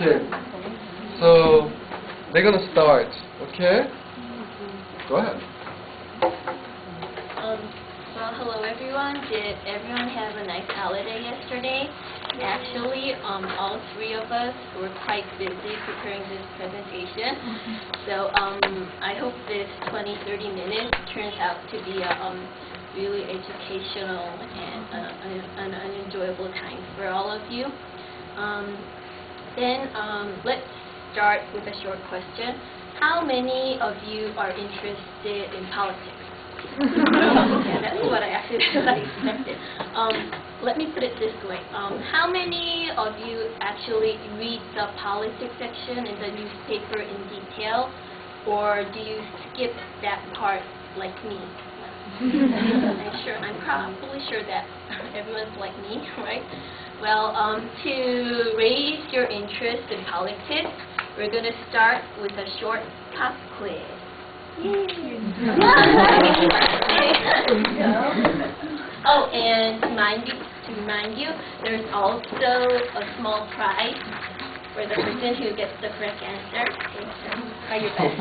Okay. So they're gonna start. Okay. Go ahead. Well, hello everyone. Did everyone have a nice holiday yesterday? Actually, all three of us were quite busy preparing this presentation. So I hope this 20-30 minutes turns out to be a really educational and an enjoyable time for all of you. Then let's start with a short question. How many of you are interested in politics? Yeah, that's what I actually expected. Let me put it this way. How many of you actually read the politics section in the newspaper in detail, or do you skip that part like me? I'm probably sure that everyone's like me, right? Well, to raise your interest in politics, we're going to start with a short pop quiz. Oh, and to remind you, there's also a small prize for the person who gets the correct answer. Okay, so try your best.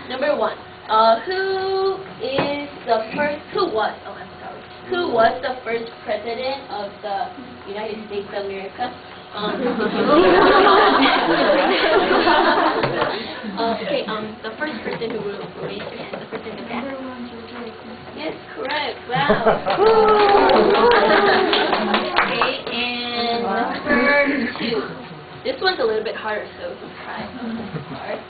Number one, who was the first president of the United States of America? The first person who raised your hand, the person in the back. Yes, correct. Wow. Okay, and number two. This one's a little bit harder, so try hard.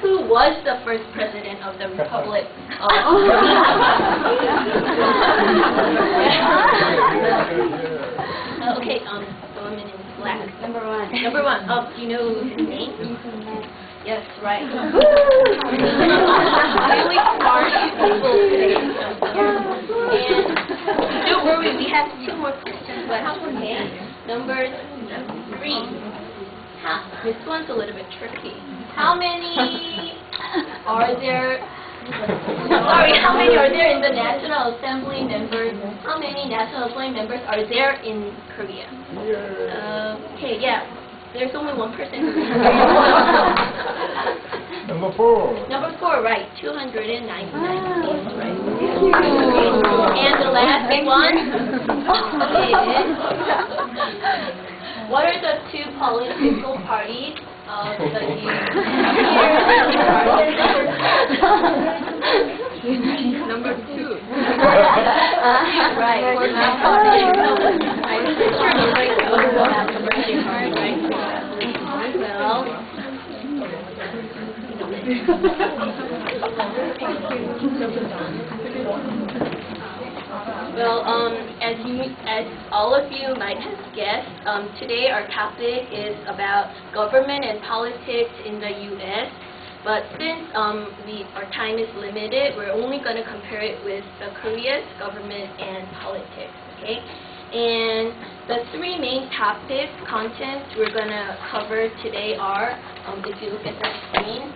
Who was the first president of the Republic of Okay, the woman in black. Number one. Number one. Oh, do you know his name? Yes, right. Really smart people today. And don't worry, we have two more questions left. Okay. Number three. This one's a little bit tricky. How many are there? How many are there in the National Assembly members? How many National Assembly members are there in Korea? Okay, yeah. There's only one person who's in Korea. Number four. Number four, right. 299 seats, right. And the last one is, what are the two political parties of the Number two. Right. I'm sure nobody knows about the birthday party, right? Well, as all of you might have guessed, today our topic is about government and politics in the U.S. But since our time is limited, we're only going to compare it with Korea's government and politics. Okay, and the three main topics, contents we're going to cover today are, if you look at the screen,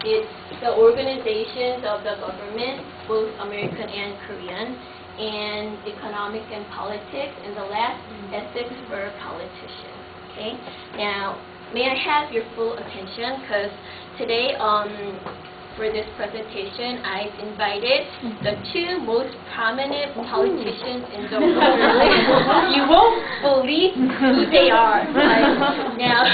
it's the organizations of the government, both American and Korean, and economic and politics, and the last, ethics for politicians. Okay. Now, may I have your full attention? Because today, for this presentation, I've invited the two most prominent politicians in the world. You won't believe who they are. Right? Now,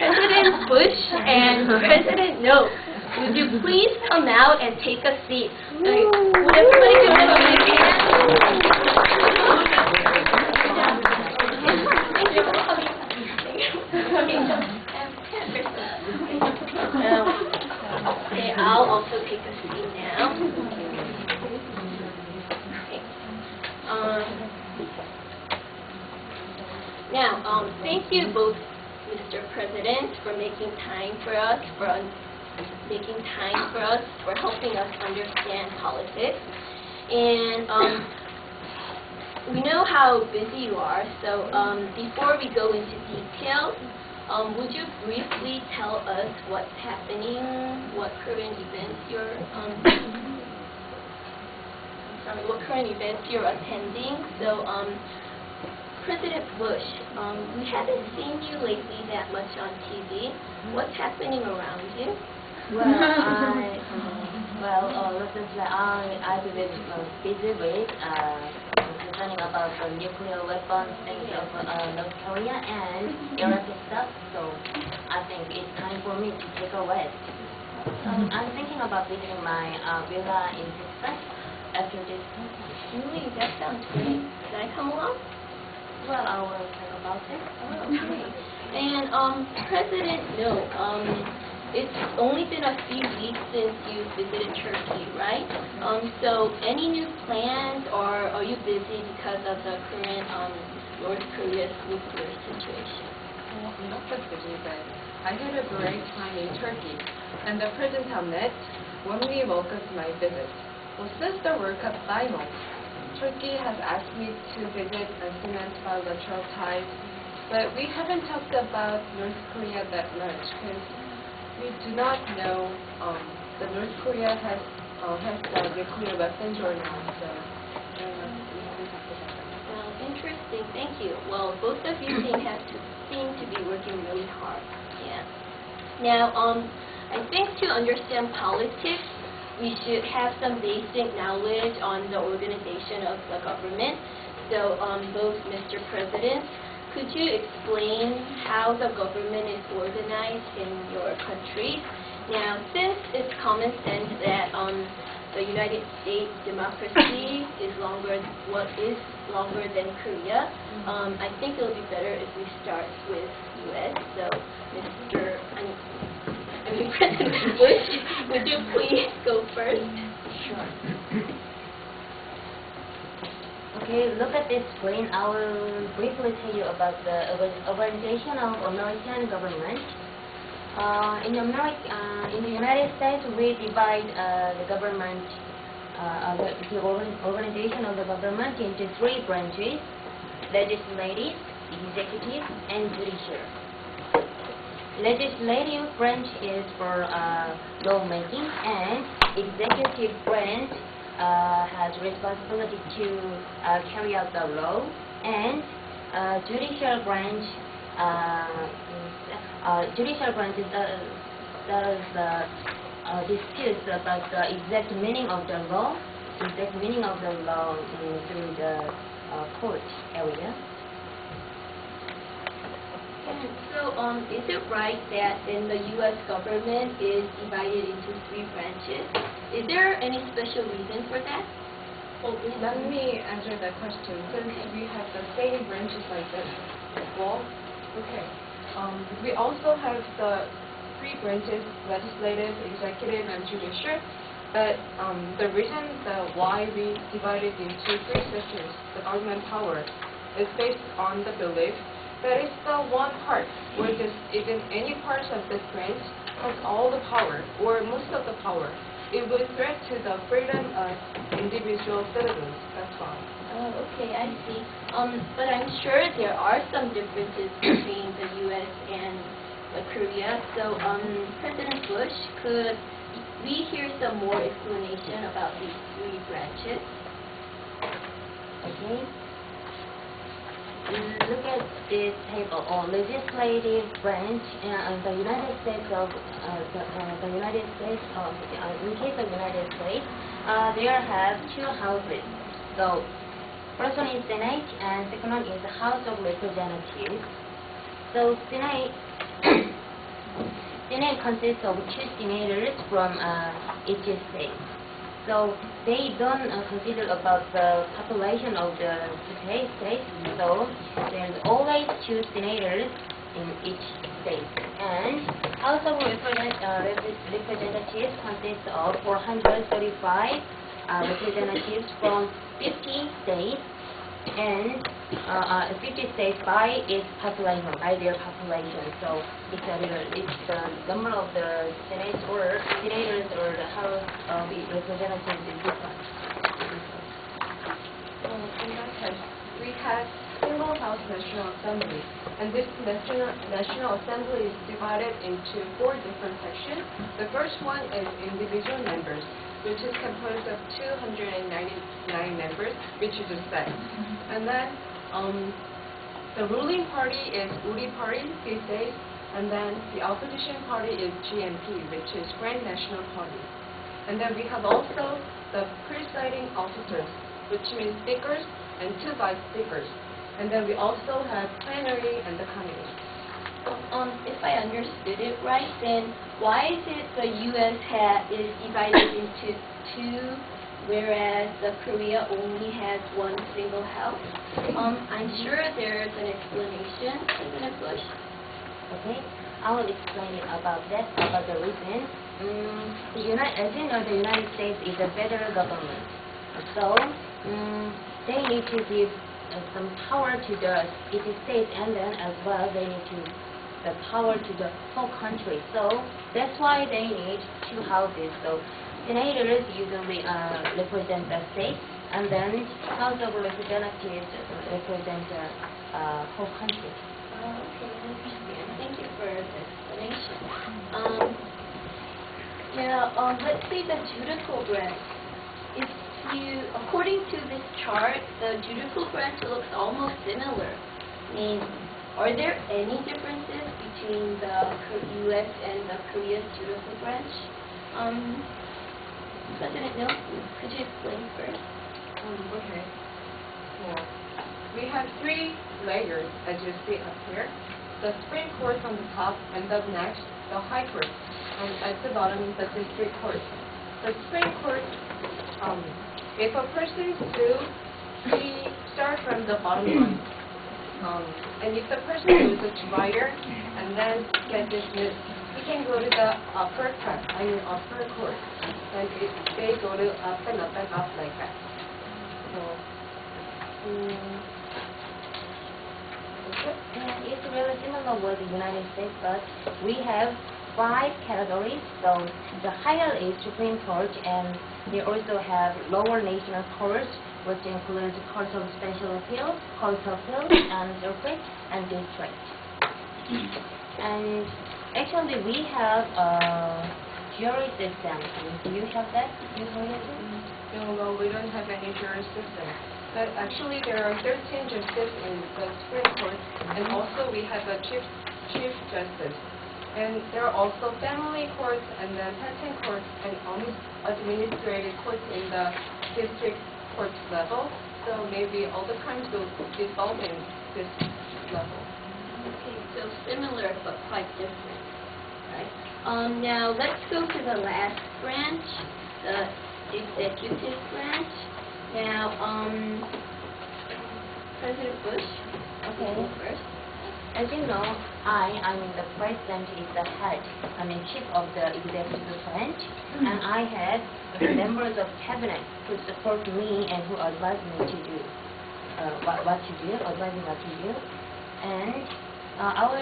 President Bush and President No. Would you please come out and take a seat? Would everybody give them a big hand? Okay, I'll also take a seat now. Okay. Now, thank you both, Mr. President, for making time for us, for helping us understand politics. And we know how busy you are, so before we go into detail, would you briefly tell us what's happening, what current events you're attending? So President Bush, we haven't seen you lately that much on TV. What's happening around you? Recently I've been busy with learning about the nuclear weapons things of North Korea and Iraq stuff. So I think it's time for me to take a rest. I'm thinking about visiting my villa in Texas after this conference. Really? That sounds great. Can I come along? Well, I will think about it. Oh, okay. And President, it's only been a few weeks since you visited Turkey, right? So any new plans, or are you busy because of the current North Korea's nuclear situation? Well, I'm not that busy, but I had a great time in Turkey, and the President-elect warmly welcomed my visit. Well, since the World Cup final, Turkey has asked me to visit and cement bilateral ties, but we haven't talked about North Korea that much because we do not know that North Korea has nuclear weapons or not, so we haven't talked about that. Interesting. Thank you. Well, both of you seem to be working really hard. Yeah. Now, I think to understand politics, we should have some basic knowledge on the organization of the government. So, both Mr. President, could you explain how the government is organized in your country? Now, since it's common sense that the United States democracy is longer than Korea, I think it would be better if we start with U.S. So, President Bush, would you please go first? Sure. Okay, look at this screen. I will briefly tell you about the organization of American government. In the United States, we divide the government, the organization of the government into three branches: legislative, executive, and judicial. Legislative branch is for lawmaking, and executive branch has responsibility to carry out the law, and judicial branch does disputes about the exact meaning of the law, through the court area. So, is it right that then the U.S. government is divided into three branches? Is there any special reason for that? Well, let me answer that question since we have the same branches like this. Well, okay. We also have the three branches: legislative, executive, and judicial. But the reason why we divided into three sectors, the government power, is based on the belief that it's the one part where even any parts of this branch has all the power or most of the power. It would threat to the freedom of individual citizens. That's why. Oh, okay, I see. But I'm sure there are some differences between the U.S. and Korea. So, President Bush, could we hear some more explanation about these three branches? Okay. Look at this table. Legislative branch in the United States of the United States. In case of United States, there have two houses. So, first one is Senate, and second one is the House of Representatives. So, Senate consists of two senators from each state. So they don't consider about the population of the state. So there's always two senators in each state. And House of Representatives consists of 435 representatives from 50 states, and 50 states by their population. So it's the number of the senators or the House of Representatives is different. In that case, we have single House National Assembly, and this National Assembly is divided into four different sections. The first one is individual members, which is composed of 299 members, which you just said. And then The ruling party is Uri Party these days, and then the opposition party is GNP, which is Grand National Party. And then we have also the presiding officers, which means speakers and 2 vice speakers. And then we also have plenary and the committee. If I understood it right, then why is it the U.S. is divided into 2, whereas the Korea only has 1 single house? I'm sure there's an explanation, President Bush. Okay, I will explain about that, about the reason. As you know, the United States is a federal government. So, they need to give some power to the states, and then as well they need to the power to the whole country. So that's why they need 2 houses. So senators usually represent the state, and then House of Representatives represent the whole country. Okay, I understand. Thank you for the explanation. Let's say the judicial branch. According to this chart, the judicial branch looks almost similar. I mean, are there any differences between the U.S. and the Korea's judicial branch? President No, could you explain first? Okay. Yeah. We have 3 layers, as you see up here. The Supreme Court on the top, and the next, the High Court, and at the bottom, the District Court. The Supreme Court, if a person sues, he starts from the bottom line. And if the person goes to trial and then get dismissed, he can go to the upper court. And they go to up and up and up like that. So, it's really similar with the United States, but we have 5 categories. So the higher is Supreme Court, and they also have lower national courts, which includes Court of Special Appeals, Court of Appeals, and Circuit, and District. And actually, we have a jury system. Do you have that? No, we don't have any jury system. But actually, there are 13 justices in the Supreme Court, and also we have a chief justice. And there are also family courts, and then patent courts, and administrative courts in the district court level. So maybe all the crimes will be solved in this level. Okay, so similar but quite different, right? Now let's go to the last branch, the executive branch. Now, President Bush, okay, first. As you know, the president is the head, chief of the executive branch, and I have the members of cabinet who support me and who advise me to do advise me what to do. And I will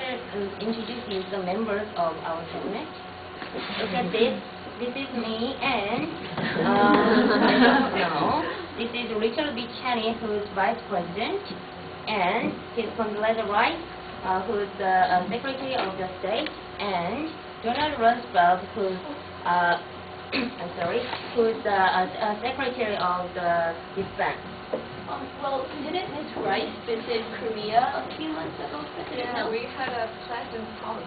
introduce you the members of our cabinet. Look at this. This is me, and this is Richard B. Cheney, who is vice president, and his Condoleezza Rice, who is the Secretary of the State, and Donald Rumsfeld, who's who's the Secretary of the Defense. Well, didn't Ms. Rice visit Korea a few months ago, President? Yeah, we had a pleasant talk.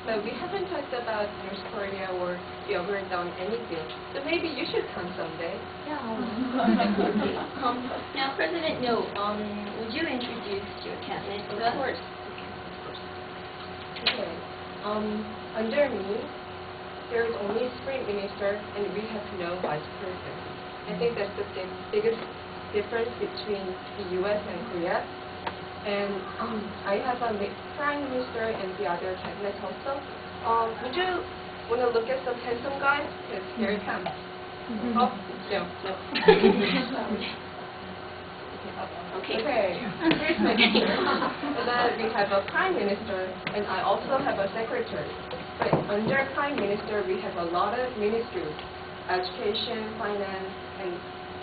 But we haven't talked about North Korea or the other done anything. So maybe you should come someday. Yeah. Now, President No, would you introduce your cabinet? Of course. Okay. Under me, there is only Supreme Minister, and we have no Vice President. I think that's the biggest difference between the U.S. and Korea. And I have a Prime Minister and the other cabinet also. Would you want to look at some handsome guys? Because here it comes. Oh, no. Okay. Here's my picture. And then we have a Prime Minister, and I also have a Secretary. But under Prime Minister, we have a lot of ministries: education, finance, and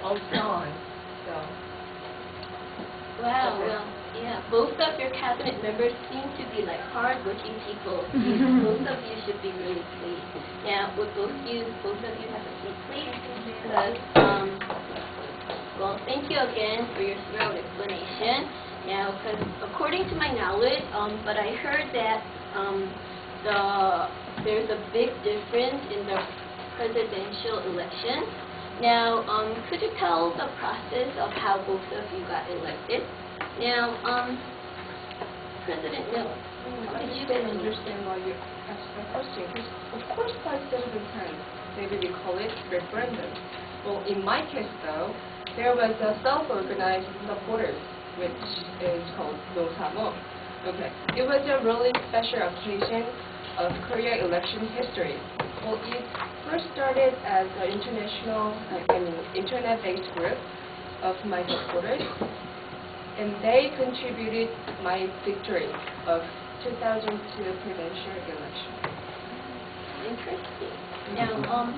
also on. So. Wow, well, yeah, both of your cabinet members seem to be like hard-working people. Both of you should be really pleased. Now, would both of you have a seat, please? Because, well, thank you again for your thorough explanation. Now, because according to my knowledge, but I heard that there's a big difference in the presidential election. Now, could you tell the process of how both of you got elected? Now, President Mill, how did you I get don't elected? understand why you asked that question. Because of course, by citizen time, maybe we call it referendum. Well, in my case, though, there was a self-organized supporters, which is called MOV00151. Okay, it was a really special occasion of Korea election history. Well, it first started as an internet-based group of my supporters, and they contributed my victory of 2002 presidential election. Interesting. Now,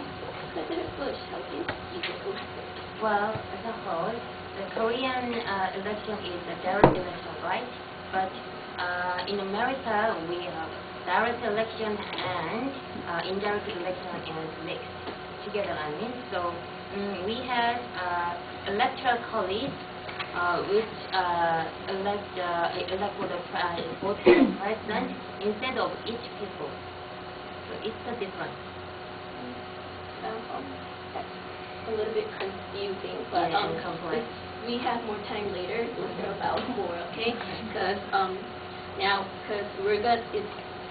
President Bush, how did you get elected? Well, as a whole, the Korean election is a direct election, right? But in America, we have direct election and indirect election and mixed together. So we have electoral college, which elect for the vote for the president instead of each people. So it's a difference. That's a little bit confusing, but Yeah, and complex. we have more time later to hear about more, okay? Because we're gonna.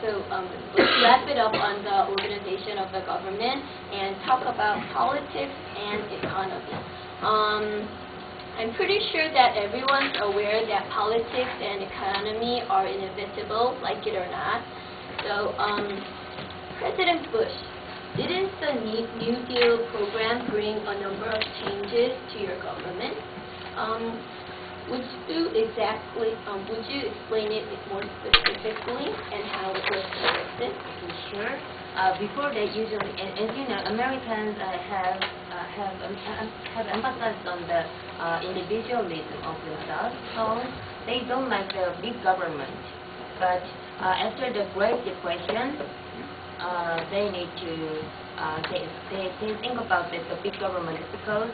Let's wrap it up on the organization of the government and talk about politics and economy. I'm pretty sure that everyone's aware that politics and economy are inevitable, like it or not. So, President Bush, didn't the New Deal program bring a number of changes to your government? Would you explain it more specifically and how it was conducted? Sure. Before that, usually, as you know, Americans have emphasized on the individualism of themselves, so they don't like the big government. But after the Great Depression, they need to they think about the big government because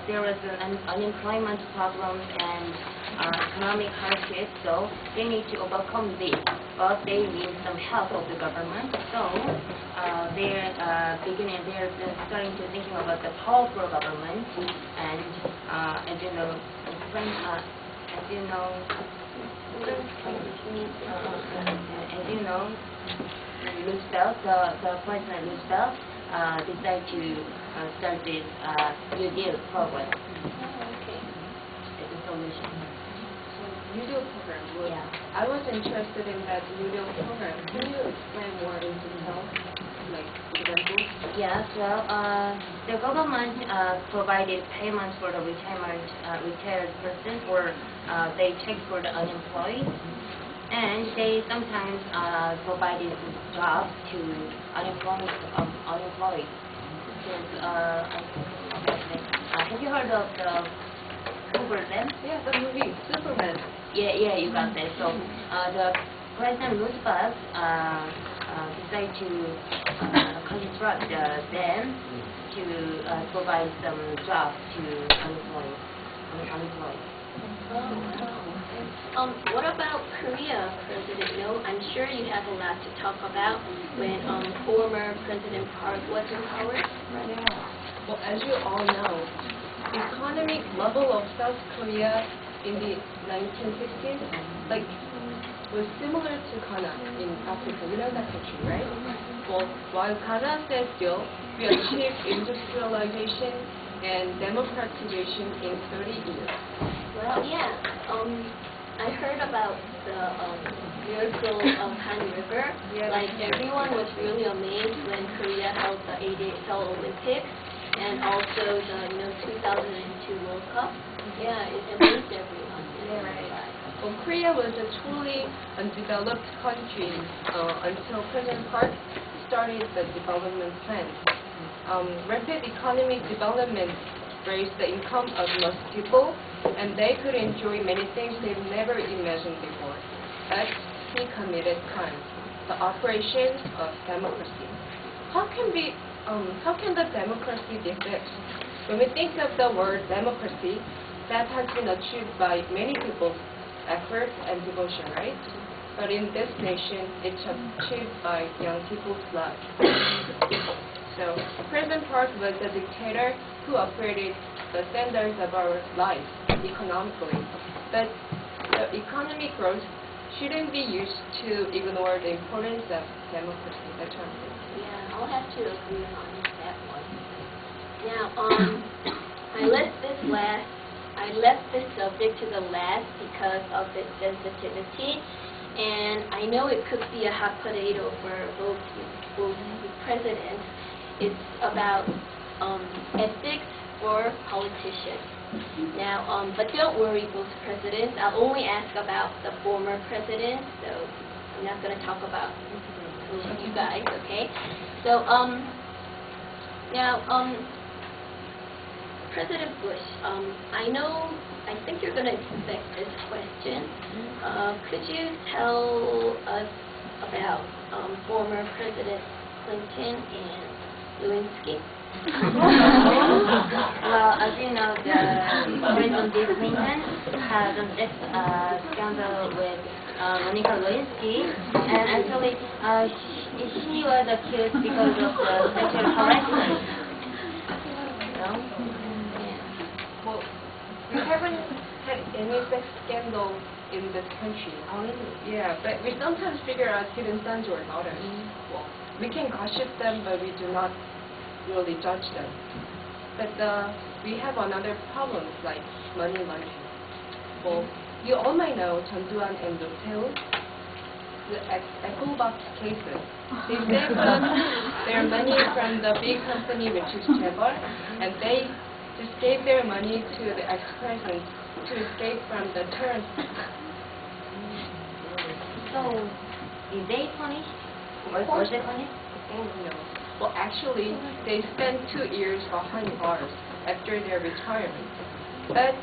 there is an unemployment problem and economic hardship, so they need to overcome this. But they need some help of the government, so they're starting to thinking about the powerful government. And as you know, Roosevelt, the President Roosevelt, decided to start this New Deal program. Okay. It's a solution. So, New Deal program. Well, Yeah. I was interested in that New Deal program. Can you explain more in detail, like examples? Yes, well, the government provided payments for the retired person, or they check for the unemployed, and they sometimes provided jobs to unemployed. Have you heard of the Hoover Dam? Yeah, the movie Superman. Yeah, you got that. So the President Roosevelt decided to construct the dam to provide some jobs to unemployed. Oh, wow. What about Korea, President Yo? I'm sure you have a lot to talk about when former President Park was in power. Yeah. Well, as you all know, the economic level of South Korea in the 1960s, was similar to Ghana in Africa. You know that country, right? Well, while Ghana stands still, we achieved industrialization and democratization in 30 years. Well, yeah. I heard about the miracle of Han River. Yeah. Like, everyone was really amazed when Korea held the 88 Seoul Olympics and also the 2002 World Cup. Yeah, it amazed everyone. Yeah, right. Well, Korea was a truly undeveloped country until President Park started the development plan. Rapid economic development raised the income of most people, and they could enjoy many things they've never imagined before. But he committed crimes, the operation of democracy. How can the democracy be fixed? When we think of the word democracy, that has been achieved by many people's effort and devotion, right? But in this nation, it's achieved by young people's blood. So President Park was a dictator who upgraded the standards of our life economically. But the economic growth shouldn't be used to ignore the importance of democracy. That's what I'm saying. Yeah, I'll have to agree on that one. Now, I left this subject to the last because of its sensitivity, and I know it could be a hot potato for both presidents. It's about ethics for politicians. Now, but don't worry, both presidents. I'll only ask about the former president, so I'm not going to talk about you guys, okay? So, now, President Bush, I think you're going to expect this question. Could you tell us about former President Clinton and Lewinsky? Well, as you know, the President Bill Clinton had a scandal with Monica Lewinsky, and actually she was accused because of the sexual harassment. No? Well, we haven't had any sex scandal in this country. Yeah, but we sometimes figure out hidden sons or daughters. Well, we can gossip them, but we do not really judge them. But we have another problems like money laundering. Well, you all might know Chanduan and Lufthansa, the Apple Box cases. They saved their money from the big company, which is Chaebol, and they just gave their money to the ex-president to escape from the terms. So, did they punish? Was they punished? No. Well, actually, they spent 2 years behind bars after their retirement. But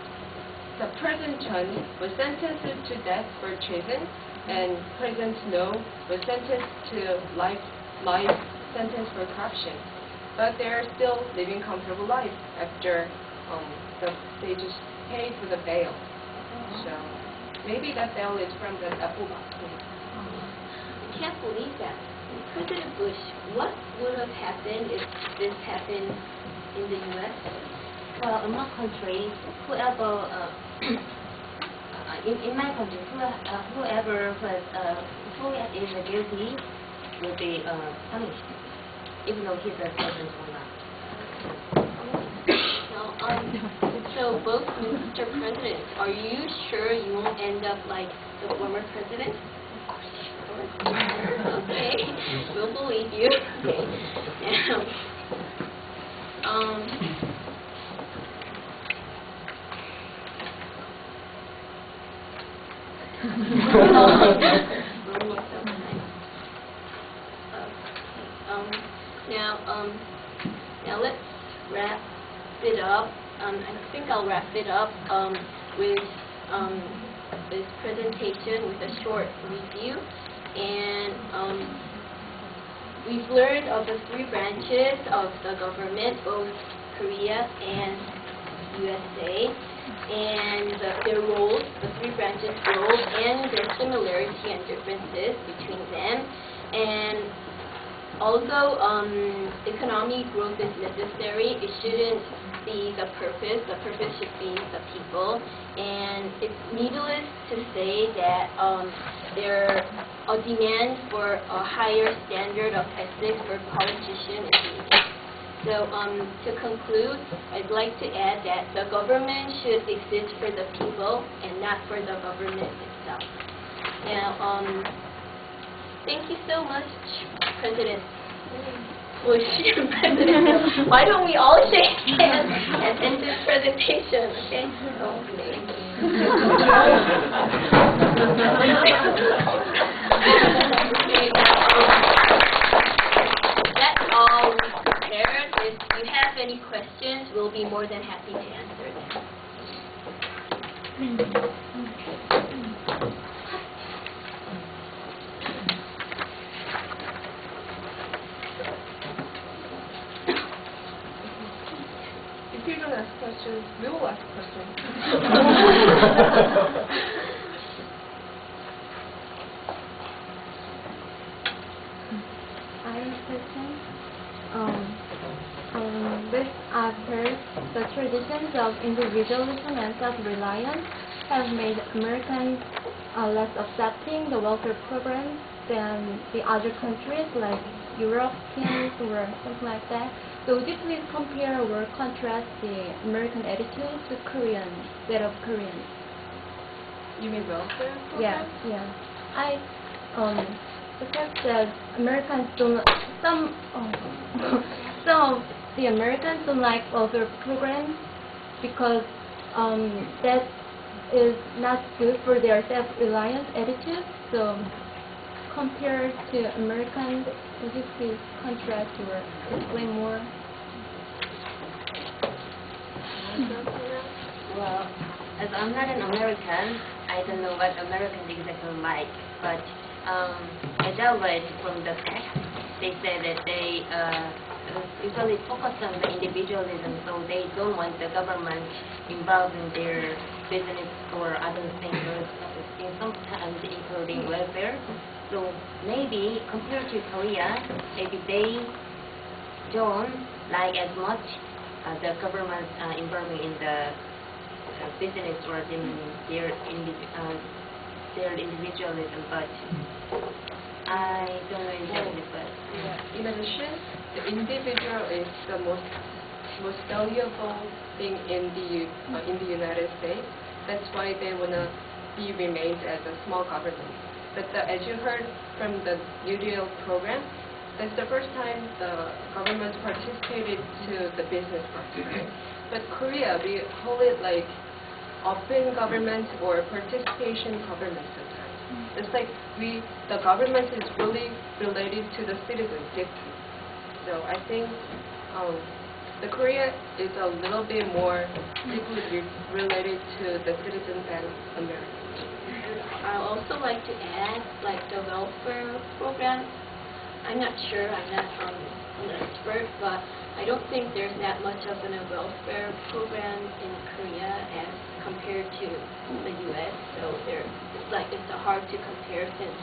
the President Chun was sentenced to death for treason, and President Snow was sentenced to life sentence for corruption. But they are still living comfortable life after they just paid for the bail. So maybe that bail is from the Apple Box. I can't believe that. President Bush, what would have happened if this happened in the U.S.? Well, in my country, whoever, in my country, whoever who is guilty will be punished, even though he's a president or not. So both Mr. President, are you sure you won't end up like the former president? Okay, we'll believe you. Okay. Now let's wrap it up. I think I'll wrap it up with this presentation with a short review. And we've learned of the 3 branches of the government, both Korea and USA, and their roles, the 3 branches' roles, and their similarity and differences between them. And although economic growth is necessary, it shouldn't be the purpose. The purpose should be the people. And it's needless to say that there a demand for a higher standard of ethics for politicians is needed. So to conclude, I'd like to add that the government should exist for the people and not for the government itself. Now, thank you so much, President Bush. President, why don't we all shake hands and end this presentation, okay? That's all we prepared. If you have any questions, we'll be more than happy to answer them. If you're going to ask questions, questions, we will ask questions. I have a question. This after the traditions of individualism and self-reliance have made Americans less accepting the welfare programs than the other countries like Europeans or something like that. So would you please compare or contrast the American attitude to Korean, that of Koreans? You mean welfare Yeah, programs? yeah. The fact that Americans don't, some of the Americans don't like welfare programs because that is not good for their self-reliant attitude. So compared to Americans, would you please contrast or explain more? Well, as I'm not an American, I don't know what Americans exactly like, but as I read from the text, they say that they usually focus on the individualism, so they don't want the government involved in their business or other things, in sometimes including welfare. So maybe compared to Korea, maybe they don't like as much the government involving in the business or in their individualism, but I don't know exactly. But Yeah. In addition, the individual is the most valuable thing in the United States. That's why they wanna be remained as a small government. But as you heard from the New Deal program, that's the first time the government participated to the business part, right? But Korea, we call it like open government or participation government sometimes. It's like the government is really related to the citizens deeply. So I think the Korea is a little bit more deeply related to the citizens than America. I also like to add, like the welfare program. I'm not sure, I'm not an expert, but I don't think there's that much of a welfare program in Korea as compared to the U.S. So it's hard to compare since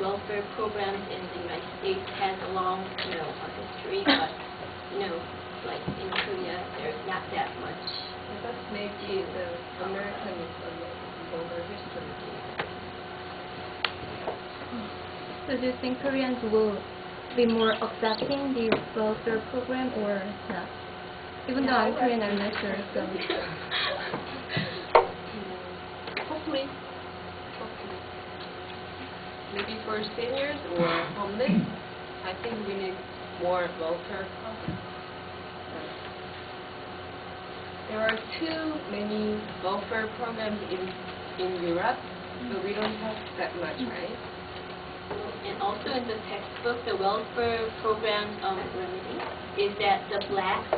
welfare programs in the United States has a long, a history, but like in Korea, there's not that much. That's maybe the American longer history. So do you think Koreans will be more accepting the welfare program or not? Even though I'm Korean, I'm not sure. So. Hopefully. Maybe for seniors or homeless, I think we need more welfare programs. There are too many welfare programs in Europe, but we don't have that much, right? And also in the textbook, the welfare program remedy is that the blacks,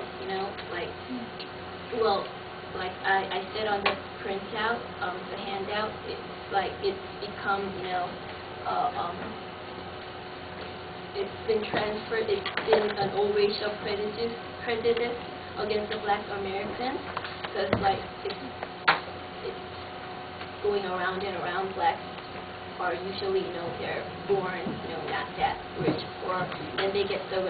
like I said on the printout, the handout, it's become, it's been transferred, it's been an old racial prejudice against the black Americans, because it's going around and around. Blacks are usually, they're born, not that rich, or then they get the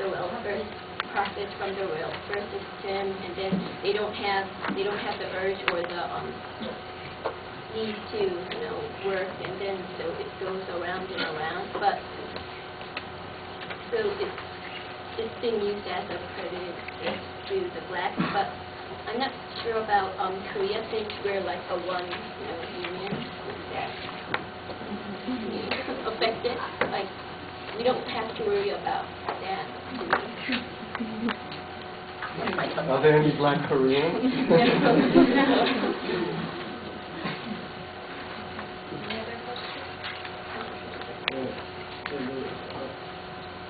welfare profits from the welfare system, and then they don't have the urge or the need to, work, and then so it goes around and around. But so it's been used as a prejudice to the blacks, but I'm not sure about Korea, since we're like a one union. Is that affected? Like, we don't have to worry about that. Are there any black Koreans?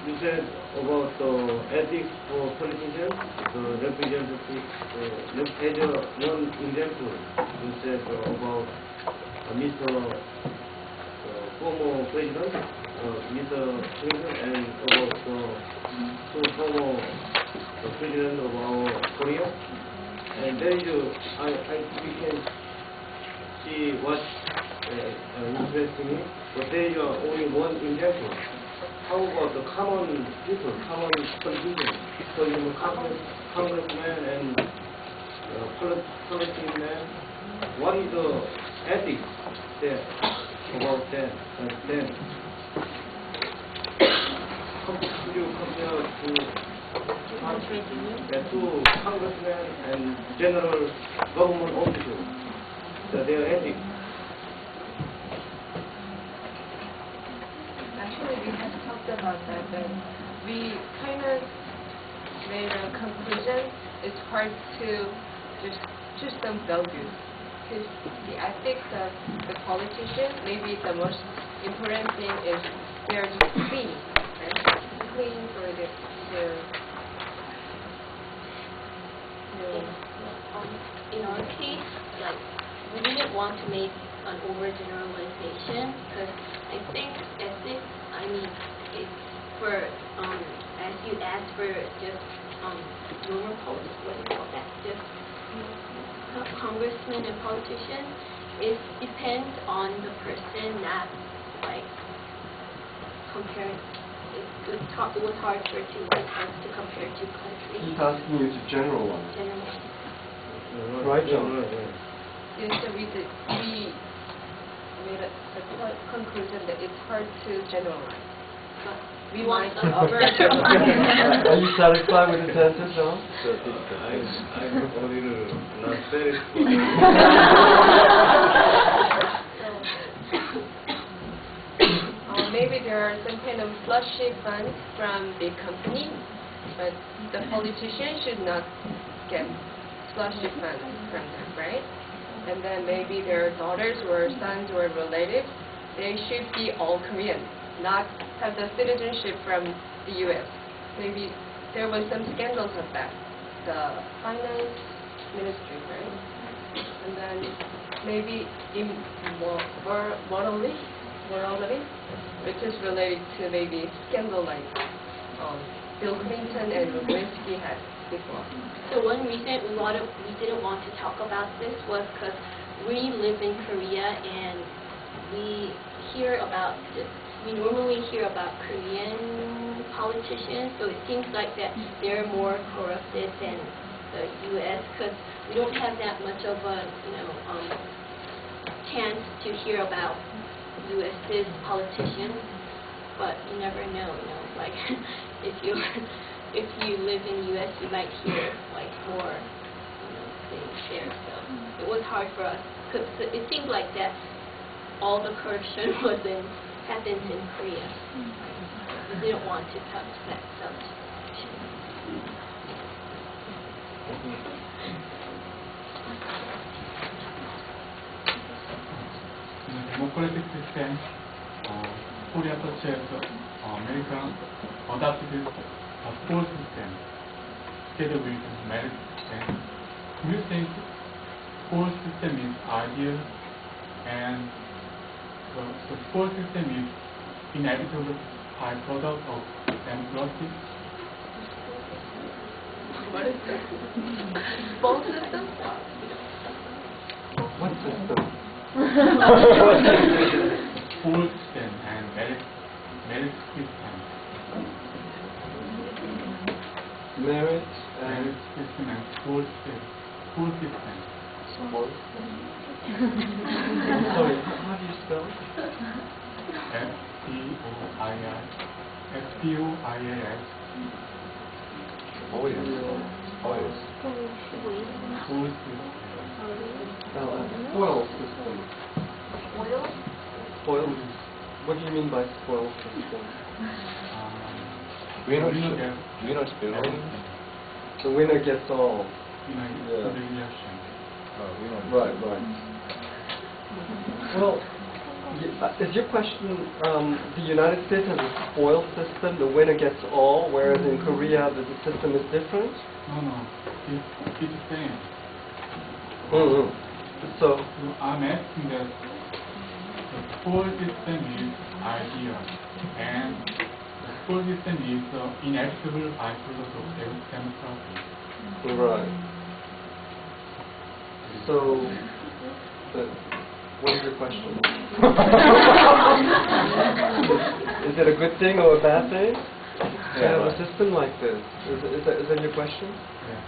You said about the ethics for politicians, the representative, as one example, you said about Mr. Former President Mr. Clinton and about two former president of our Korea. And there is, we can see what interesting is, but there is only one example. How about the common people, common politicians, for example, congressmen and policemen? What is the ethics there about them? Could you compare to congressmen and general government officials, their ethics? Actually, we have talked about that, but we kind of made a conclusion. It's hard to just choose some values, because the ethics of the politician, maybe the most important thing is they're just clean, right? Clean for their in our case, like, we didn't want to make an overgeneralization, because I think ethics, it's for, as you asked for just normal politics, what do you call that? Just congressmen and politicians, it depends on the person, not like comparing. It was hard for us to compare two countries. He's asking you to generalize. Right, John? Yes, so we made a conclusion that it's hard to generalize. But we might overgeneralize. Are you satisfied with this answer, John? I'm a little not satisfied. Maybe there are some kind of flashy funds from big companies, but the politician should not get flashy funds from them, right? And then maybe their daughters or sons or relatives, they should be all Korean, not have the citizenship from the U.S. Maybe there was some scandals of that, the finance ministry, right? And then maybe morality, which is related to maybe scandal like Bill Clinton and Lewinsky had before. So one reason we didn't want to talk about this was because we live in Korea and we normally hear about Korean politicians, so it seems like that they're more corrupted than the U.S. because we don't have that much of a chance to hear about U.S.'s politicians, but you never know, like if you live in the U.S., you might hear like more things there. So it was hard for us because it seemed like that all the corruption happens in Korea. We didn't want to touch that subject. In the democratic system, Korea such as America adopted a school system together with merit system. Do you think school system is ideal and the school system is inevitable byproduct of democracy? What is that? Both systems? What system? School system and merit system. Merit Merit system and school system. Sport. Sorry, how do you spell it? S-P-O-I-L-S. Spoils. School system. Spoil system. Spoil? What do you mean by spoil system? Winner The winner gets all. Right. Well, is your question, the United States has a spoil system, the winner gets all, whereas in Korea the system is different? No. It's the same. So, I'm asking that the spoil system is ideal, and the spoil system is the inevitable byproduct of democracy. Right. So, what is your question? Is it a good thing or a bad thing to have a system like this? Is that your question? Yeah.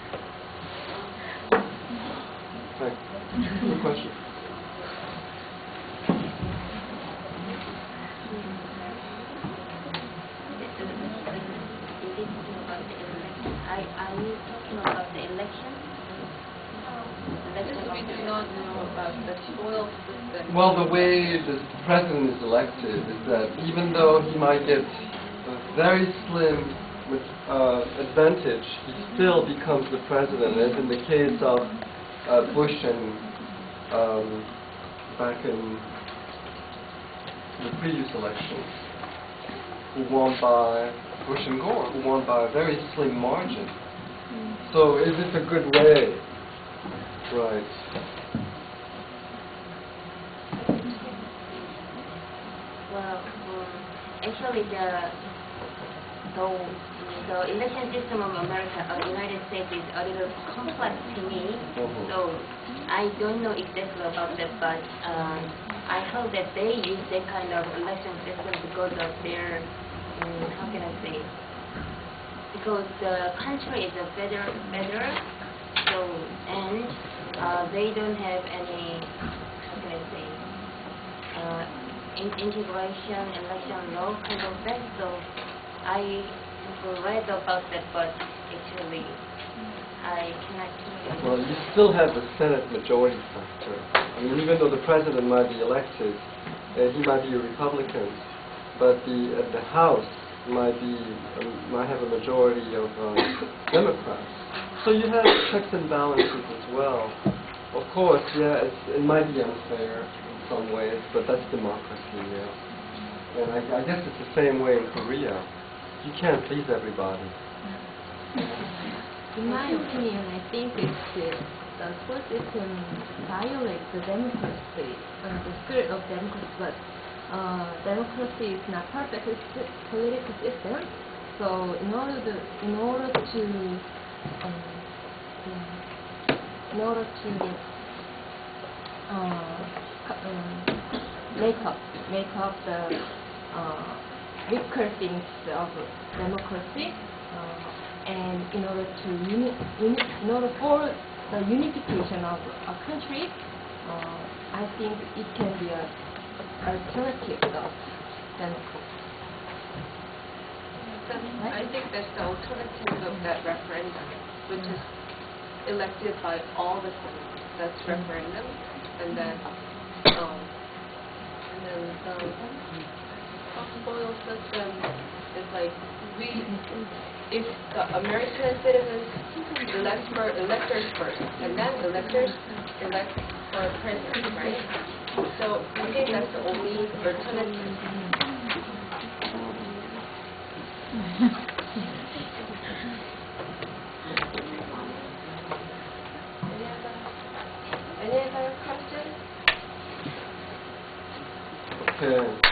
Right. Good question. Are you talking about the election? Since we do not know about the spoil system. Well, the way the president is elected is that even though he might get a very slim advantage, he still becomes the president, as in the case of Bush and back in the previous election, who won by Bush and Gore, who won by a very slim margin. So is it a good way? Right. Well, actually, the election system of America, United States, is a little complex to me. So I don't know exactly about that, but I hope that they use that kind of election system because of their, how can I say? Because the country is a federal, so and they don't have any, how can I say? Integration, election law kind of that. So I have read about that, but actually I cannot. Well, you still have the Senate majority factor. I mean, even though the president might be elected, he might be a Republican, but the House might have a majority of Democrats. So you have checks and balances as well. Of course, yeah, it might be unfair in some ways, but that's democracy, yeah. And I guess it's the same way in Korea. You can't please everybody. In my opinion, I think the school system violates the democracy, the spirit of democracy, but democracy is not perfect political system. So in order to make up the weaker things of democracy, and in order for the unification of a country, I think it can be an alternative of democracy. I think that's the alternative of that referendum, which is elected by all the senators. That's referendum, and then spoil system is like if the American citizens elect for electors first, and then electors elect for president, right? So I think that's the only alternative. Any other questions? Okay.